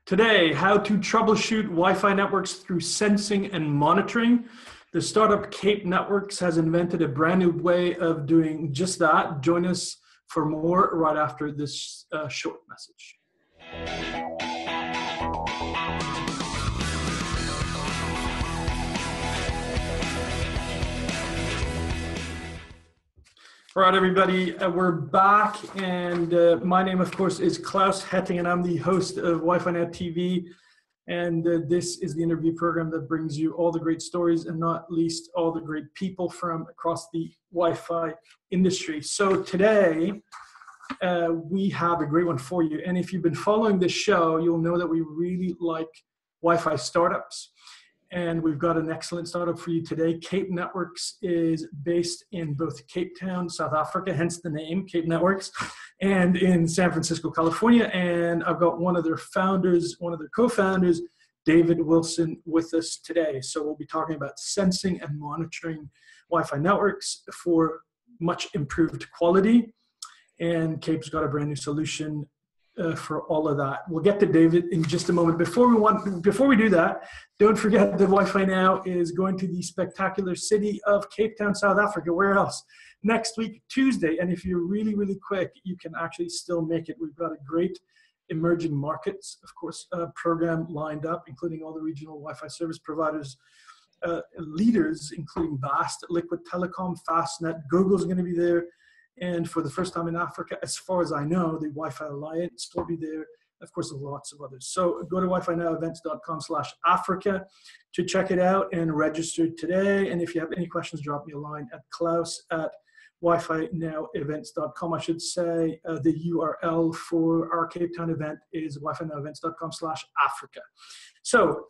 Today, how to troubleshoot Wi-Fi networks through sensing and monitoring. The startup Cape Networks has invented a brand new way of doing just that. Join us for more right after this short message. All right, everybody, we're back, and my name, of course, is Claus Hetting, and I'm the host of Wi-Fi Now TV, and this is the interview program that brings you all the great stories and not least all the great people from across the Wi-Fi industry. So today, we have a great one for you, and if you've been following this show, you'll know that we really like Wi-Fi startups. And we've got an excellent startup for you today. Cape Networks is based in both Cape Town, South Africa, hence the name, Cape Networks, and in San Francisco, California. And I've got one of their founders, one of their co-founders, David Wilson, with us today. So we'll be talking about sensing and monitoring Wi-Fi networks for much improved quality. And Cape's got a brand new solution for all of that. We'll get to David in just a moment. Before we do that, don't forget that Wi-Fi Now is going to the spectacular city of Cape Town, South Africa. Where else? Next week, Tuesday. And if you're really, really quick, you can actually still make it. We've got a great emerging markets, of course, program lined up, including all the regional Wi-Fi service providers, leaders, including Bast, Liquid Telecom, Fastnet, Google's going to be there. And for the first time in Africa, as far as I know, the Wi-Fi Alliance will be there. Of course, lots of others. So go to wifinowevents.com/Africa to check it out and register today. And if you have any questions, drop me a line at klaus@wifinowevents.com. I should say the URL for our Cape Town event is wifinowevents.com/Africa. So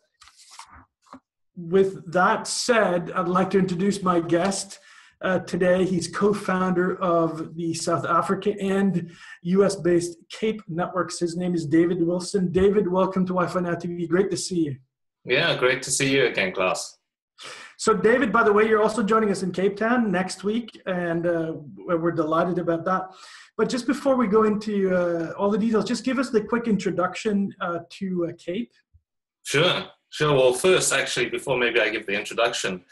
with that said, I'd like to introduce my guest. Today, he's co-founder of the South Africa and US-based Cape Networks. His name is David Wilson. David, welcome to Wi-Fi Now TV. Great to see you. Yeah, great to see you again, Klaus. So David, by the way, you're also joining us in Cape Town next week, and we're delighted about that. But just before we go into all the details, just give us the quick introduction to Cape. Sure. Well, first, actually, before maybe I give the introduction,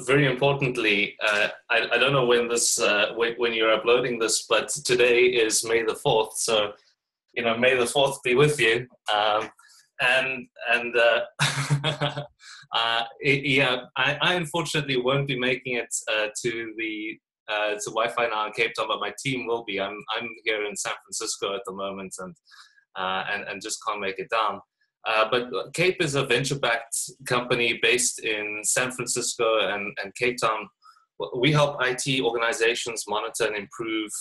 very importantly, I don't know when this when you're uploading this, but today is May the 4th. So, May the 4th be with you. I unfortunately won't be making it to Wi-Fi Now in Cape Town, but my team will be. I'm here in San Francisco at the moment, and just can't make it down. But Cape is a venture-backed company based in San Francisco and Cape Town. We help IT organizations monitor and improve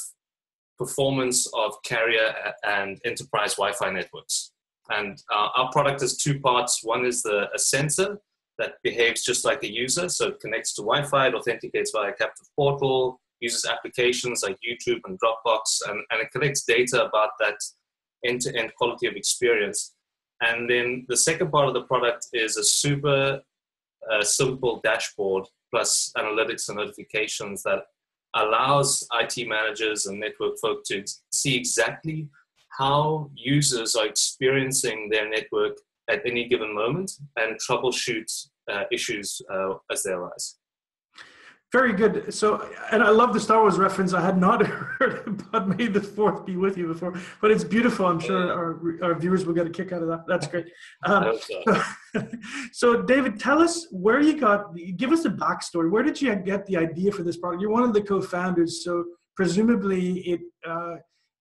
performance of carrier and enterprise Wi-Fi networks. And our product has two parts. One is a sensor that behaves just like a user. So it connects to Wi-Fi, it authenticates via a captive portal, uses applications like YouTube and Dropbox, and it collects data about that end-to-end quality of experience. And then the second part of the product is a super simple dashboard plus analytics and notifications that allows IT managers and network folk to see exactly how users are experiencing their network at any given moment and troubleshoot issues as they arise. Very good. So, and I love the Star Wars reference. I had not heard about May the 4th be with you before, but it's beautiful. I'm sure our viewers will get a kick out of that. That's great. So David, tell us where give us the backstory. Where did you get the idea for this product? You're one of the co-founders, so presumably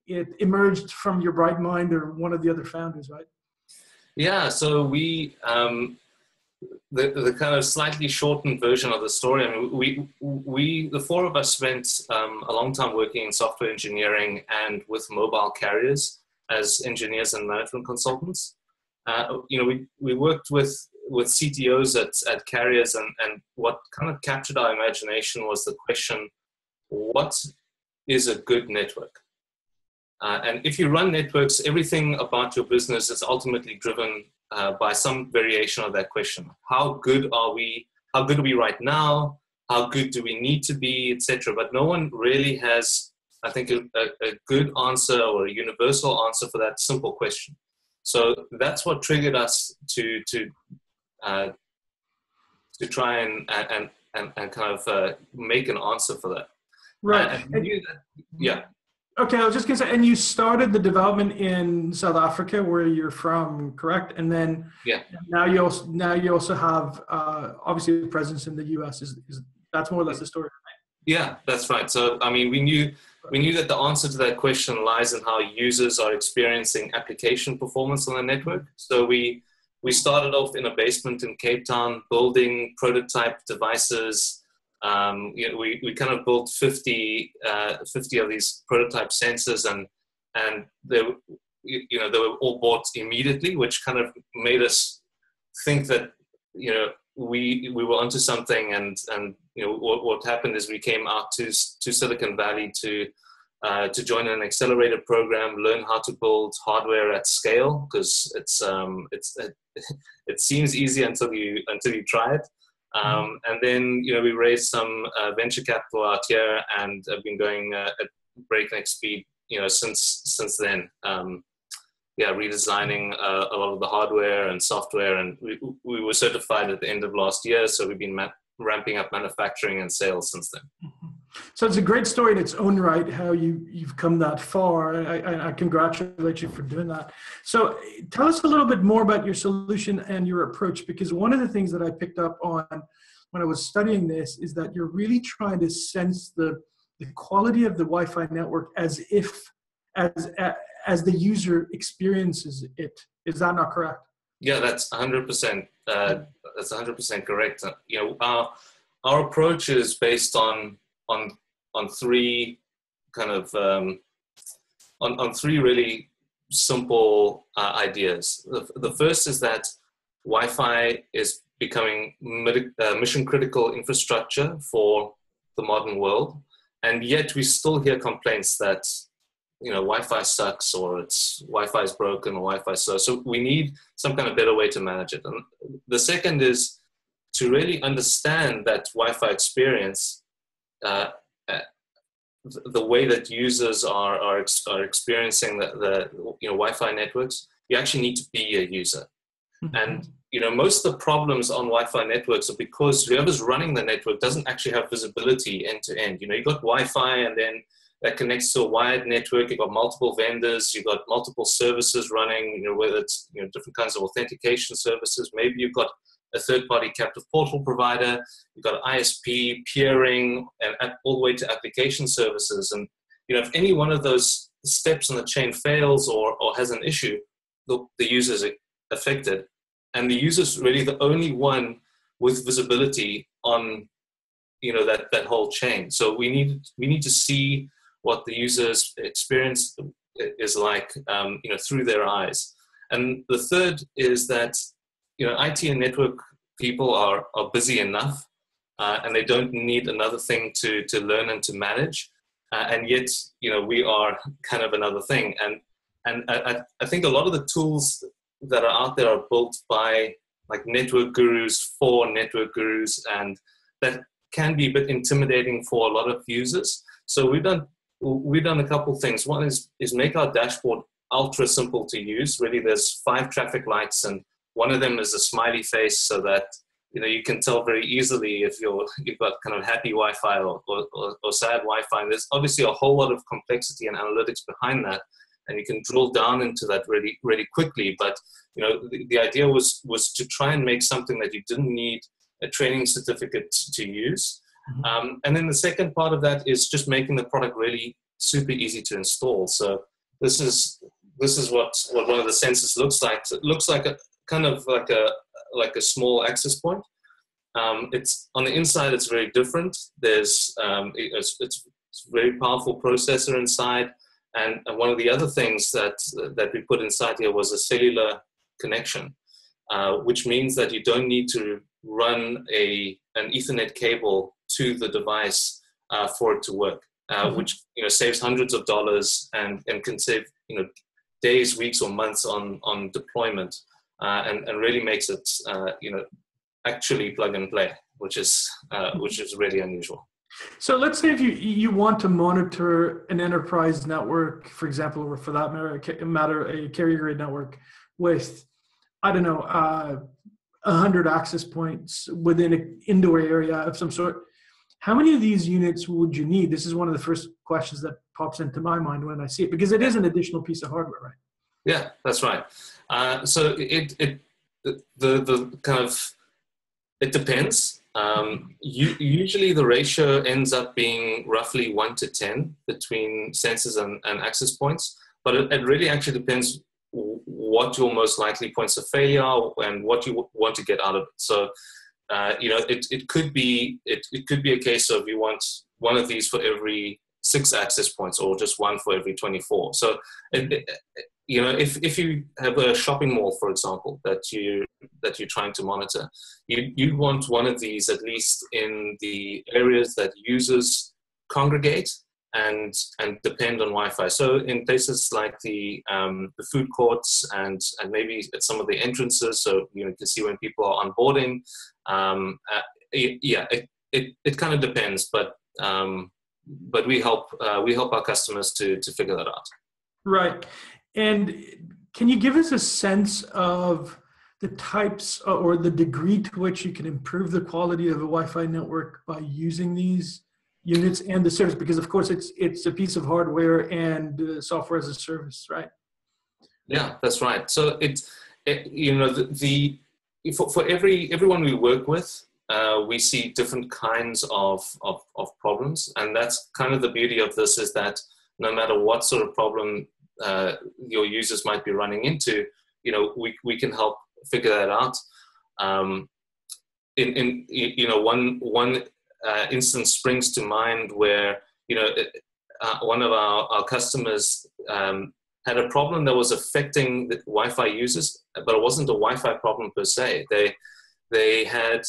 it emerged from your bright mind or one of the other founders, right? Yeah, so we... The kind of slightly shortened version of the story. I mean, we the four of us spent a long time working in software engineering and with mobile carriers as engineers and management consultants. We worked with CTOs at carriers, and what kind of captured our imagination was the question: what is a good network? And if you run networks, everything about your business is ultimately driven by some variation of that question. How good are we? How good are we right now? How good do we need to be, etc.? But no one really has, I think, a good answer or a universal answer for that simple question. So that's what triggered us to try and kind of make an answer for that. Right. And we knew that, yeah. Okay, I was just gonna say, and you started the development in South Africa, where you're from, correct? And then now you also have obviously a presence in the US. Is that's more or less the story, right? Yeah, that's right. So I mean, we knew that the answer to that question lies in how users are experiencing application performance on the network. So we started off in a basement in Cape Town, building prototype devices. We kind of built 50 of these prototype sensors, and they were all bought immediately, which kind of made us think that we were onto something. And what happened is we came out to Silicon Valley to join an accelerator program, learn how to build hardware at scale, because it seems easy until you try it. And then we raised some venture capital out here, and have been going at breakneck speed since then. Redesigning a lot of the hardware and software, and we were certified at the end of last year, so we've been ramping up manufacturing and sales since then. So it's a great story in its own right, how you've come that far. I congratulate you for doing that. So tell us a little bit more about your solution and your approach, because one of the things that I picked up on when I was studying this is that you're really trying to sense the quality of the Wi-Fi network as the user experiences it. Is that not correct? Yeah, that's 100%. That's 100% correct. Our approach is based on three kind of on three really simple ideas. The first is that Wi-Fi is becoming mission critical infrastructure for the modern world, and yet we still hear complaints that Wi-Fi sucks, or Wi-Fi is broken, or Wi-Fi so we need some kind of better way to manage it. And the second is to really understand that Wi-Fi experience, the way that users are experiencing the Wi-Fi networks. You actually need to be a user. Mm-hmm. And most of the problems on Wi-Fi networks are because whoever's running the network doesn't actually have visibility end to end. You've got Wi-Fi, and then that connects to a wired network. You've got multiple vendors. You've got multiple services running, whether it's different kinds of authentication services. Maybe you've got a third-party captive portal provider. You've got ISP, peering, and all the way to application services. And if any one of those steps in the chain fails or has an issue, the user is affected. And the user is really the only one with visibility on that whole chain. So we need to see what the user's experience is like, through their eyes. And the third is that, IT and network people are busy enough, and they don't need another thing to learn and to manage. And yet, we are kind of another thing. And I think a lot of the tools that are out there are built by like network gurus for network gurus, and that can be a bit intimidating for a lot of users. So we've done a couple things. One is make our dashboard ultra simple to use. Really, there's 5 traffic lights, and one of them is a smiley face, so that you can tell very easily if you've got kind of happy Wi-Fi or sad Wi-Fi. And there's obviously a whole lot of complexity and analytics behind that, and you can drill down into that really, really quickly. But the idea was to try and make something that you didn't need a training certificate to use. Mm-hmm. And then the second part of that is just making the product really super easy to install. So this is what one of the sensors looks like. So it looks like a kind of like a small access point. It's on the inside. It's very different. There's it's a very powerful processor inside, and one of the other things that we put inside here was a cellular connection, which means that you don't need to run an Ethernet cable to the device for it to work, which saves hundreds of dollars and can save days, weeks, or months on deployment, and really makes it actually plug and play, which is really unusual. So let's say if you want to monitor an enterprise network, for example, or for that matter, a carrier grade network, with, I don't know, 100 access points within an indoor area of some sort. How many of these units would you need? This is one of the first questions that pops into my mind when I see it, because it is an additional piece of hardware, right? Yeah, that's right. So the kind of, it depends. Usually the ratio ends up being roughly 1 to 10 between sensors and access points, but it really actually depends what your most likely points of failure are and what you want to get out of it. So, it could be a case of you want one of these for every 6 access points, or just one for every 24. So, if you have a shopping mall, for example, that you're trying to monitor, you want one of these at least in the areas that users congregate and depend on Wi-Fi. So in places like the food courts and maybe at some of the entrances, so you can see when people are onboarding. It kind of depends, but we help our customers to figure that out. Right. And can you give us a sense of the types or the degree to which you can improve the quality of a Wi-Fi network by using these units and the service? Because of course it's a piece of hardware and software as a service, right? Yeah, that's right. So for everyone we work with, we see different kinds of problems, and that's kind of the beauty of this, is that no matter what sort of problem your users might be running into, we can help figure that out. One instance springs to mind where one of our customers had a problem that was affecting the Wi-Fi users, but it wasn't a Wi-Fi problem per se. They had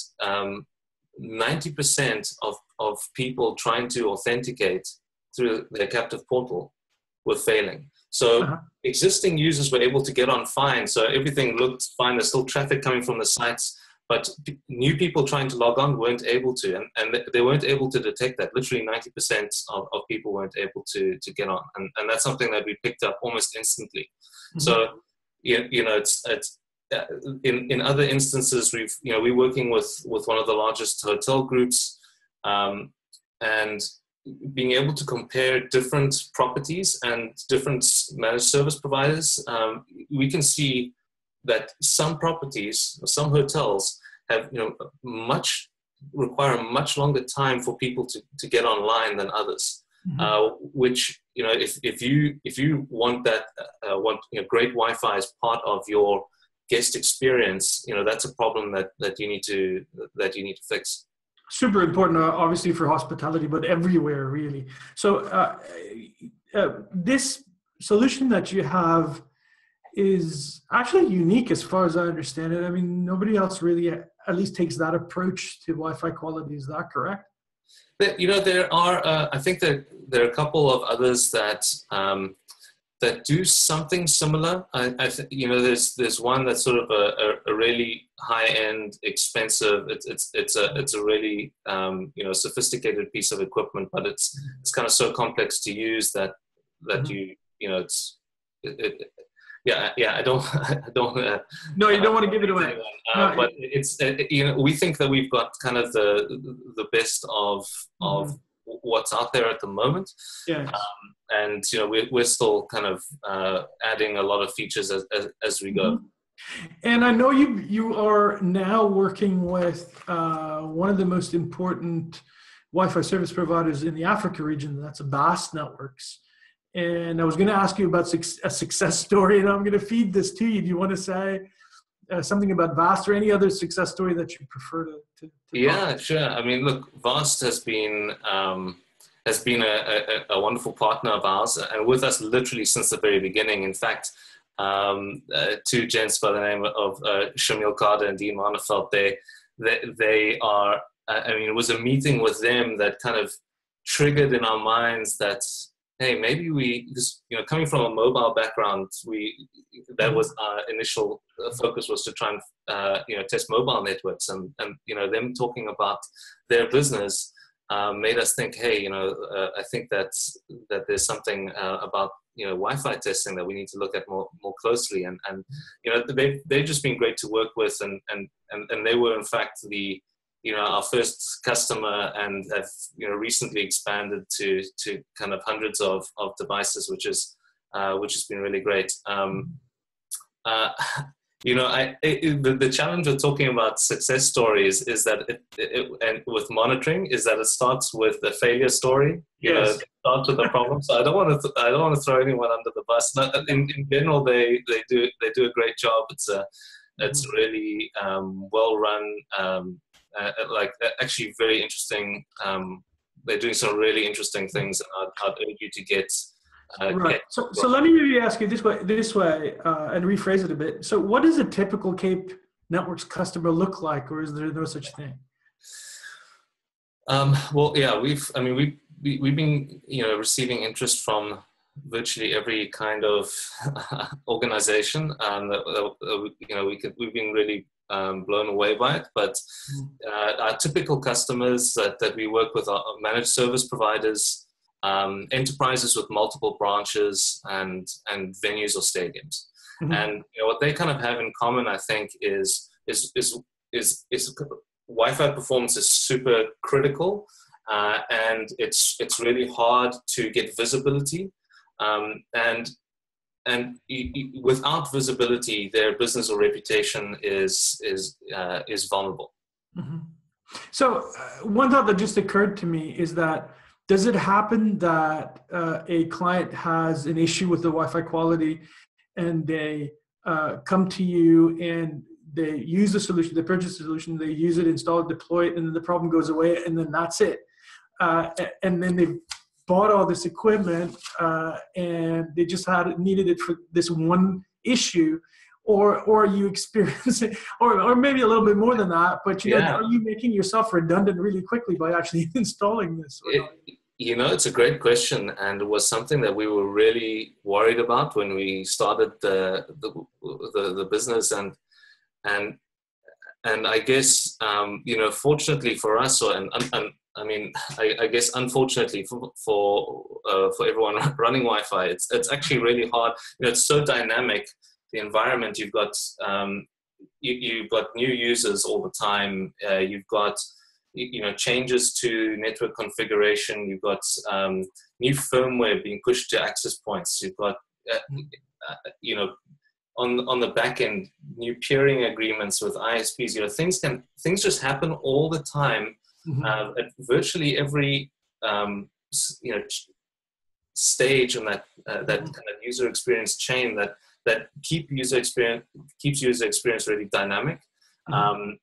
90% of people trying to authenticate through their captive portal were failing. So existing users were able to get on fine, so everything looked fine. There's still traffic coming from the sites, but new people trying to log on weren't able to, and they weren't able to detect that. Literally 90% of people weren't able to get on, and that's something that we picked up almost instantly. Mm-hmm. So it's in other instances, we're working with one of the largest hotel groups, and being able to compare different properties and different managed service providers, we can see that some properties, some hotels have require a much longer time for people to get online than others. Mm-hmm. Which if you want that great Wi-Fi as part of your guest experience, that's a problem that you need to fix. Super important, obviously, for hospitality, but everywhere, really. So this solution that you have is actually unique as far as I understand it. I mean, nobody else really at least takes that approach to Wi-Fi quality. Is that correct? There are, I think that there are a couple of others that do something similar. I think there's one that's sort of a really high-end, expensive. It's a really sophisticated piece of equipment, but it's kind of so complex to use that I don't. No, you don't want to give it away. But it's we think that we've got kind of the best of what's out there at the moment. Yeah. And we're still kind of adding a lot of features as we go. And I know you are now working with one of the most important Wi-Fi service providers in the Africa region. That's VAST Networks. And I was going to ask you about a success story, and I'm going to feed this to you. Do you want to say something about VAST or any other success story that you prefer to Yeah, talk? Sure. I mean, look, VAST has been a wonderful partner of ours, and with us literally since the very beginning. In fact, two gents by the name of Shamil Kader and Dean Manafelt, they are. I mean, it was a meeting with them that kind of triggered in our minds that, hey, maybe because coming from a mobile background, that was our initial focus, was to try and test mobile networks, and them talking about their business made us think, hey, I think that there's something about Wi-Fi testing that we need to look at more closely. And they've just been great to work with, and they were in fact our first customer, and have recently expanded to kind of hundreds of devices, which has been really great. The challenge with talking about success stories is that and with monitoring is that it starts with a failure story. It starts with a problem. So I don't want to throw anyone under the bus. In general, they do a great job. It's really well run. Actually very interesting. They're doing some really interesting things. I'd urge you to get. Right. So let me maybe ask you this way, and rephrase it a bit. So what does a typical Cape Networks customer look like, or is there no such thing? Well, yeah, we've been receiving interest from virtually every kind of organization, we've been really blown away by it. But our typical customers that we work with are managed service providers, enterprises with multiple branches, and venues or stadiums. Mm-hmm. And what they kind of have in common, I think, is Wi-Fi performance is super critical, and it's really hard to get visibility, and without visibility, their business or reputation is vulnerable. Mm-hmm. So one thought that just occurred to me is that, does it happen that a client has an issue with the Wi-Fi quality, and they come to you and they use the solution, they purchase the solution, they use it, install it, deploy it, and then the problem goes away, and then that's it? And then they've bought all this equipment, and they just needed it for this one issue, or you experience it, or maybe a little bit more than that, but are you making yourself redundant really quickly by actually installing this? It's a great question, and it was something that we were really worried about when we started the business, and I guess fortunately for us, I guess unfortunately for everyone running Wi-Fi, it's actually really hard. It's so dynamic. The environment, you've got new users all the time. You've got changes to network configuration. You've got new firmware being pushed to access points. You've got on the back end, new peering agreements with ISPs. Things just happen all the time. Mm-hmm. At virtually every stage in that kind of user experience chain that keeps user experience really dynamic, and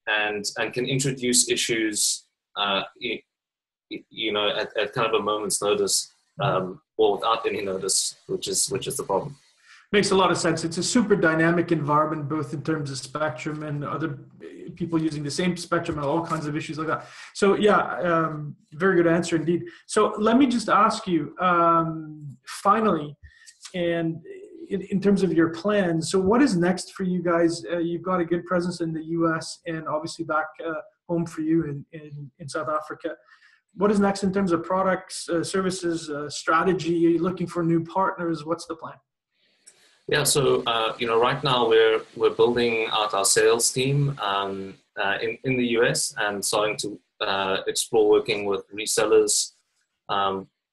can introduce issues at kind of a moment's notice, or without any notice, which is the problem. Makes a lot of sense. It's a super dynamic environment, both in terms of spectrum and other people using the same spectrum and all kinds of issues like that. So very good answer indeed. So let me just ask you, finally, and in terms of your plans, so what is next for you guys? You've got a good presence in the US, and obviously back home for you in South Africa. What is next in terms of products, services, strategy? Are you looking for new partners? What's the plan? Yeah, so right now we're building out our sales team in the US, and starting to explore working with resellers,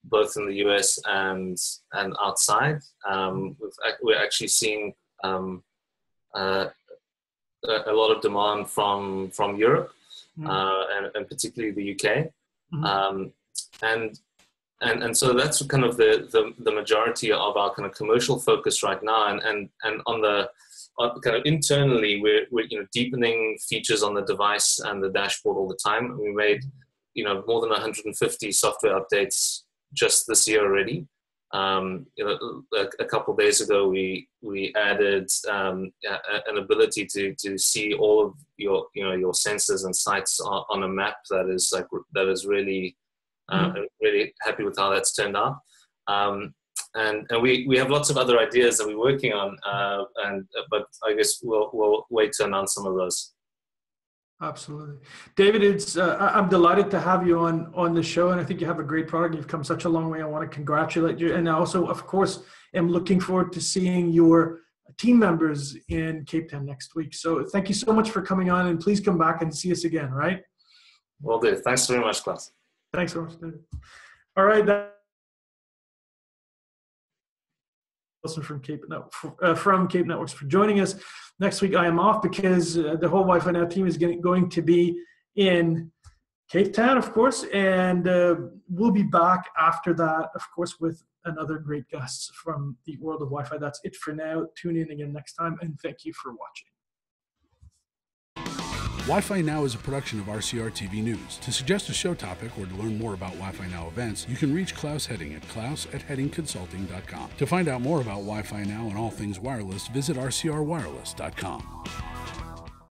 both in the US and outside. We're actually seeing a lot of demand from Europe, and particularly the UK, and so that's kind of the majority of our kind of commercial focus right now. And kind of internally, we're deepening features on the device and the dashboard all the time. We made more than 150 software updates just this year already. A couple of days ago, we added an ability to see all of your sensors and sites on a map that is really. I'm really happy with how that's turned out, and we have lots of other ideas that we're working on, but I guess we'll wait to announce some of those. Absolutely. David, I'm delighted to have you on the show, and I think you have a great product. You've come such a long way. I want to congratulate you. And I also, of course, am looking forward to seeing your team members in Cape Town next week. So thank you so much for coming on, and please come back and see us again, right? Will do. Thanks very much, Klaus. Thanks so much, David. All right. From Cape Networks for joining us. Next week I am off because the whole Wi-Fi Now team is going to be in Cape Town, of course, and we'll be back after that, of course, with another great guest from the world of Wi-Fi. That's it for now. Tune in again next time, and thank you for watching. Wi-Fi Now is a production of RCR TV News. To suggest a show topic or to learn more about Wi-Fi Now events, you can reach Claus Hetting at klaus@hettingconsulting.com. To find out more about Wi-Fi Now and all things wireless, visit rcrwireless.com.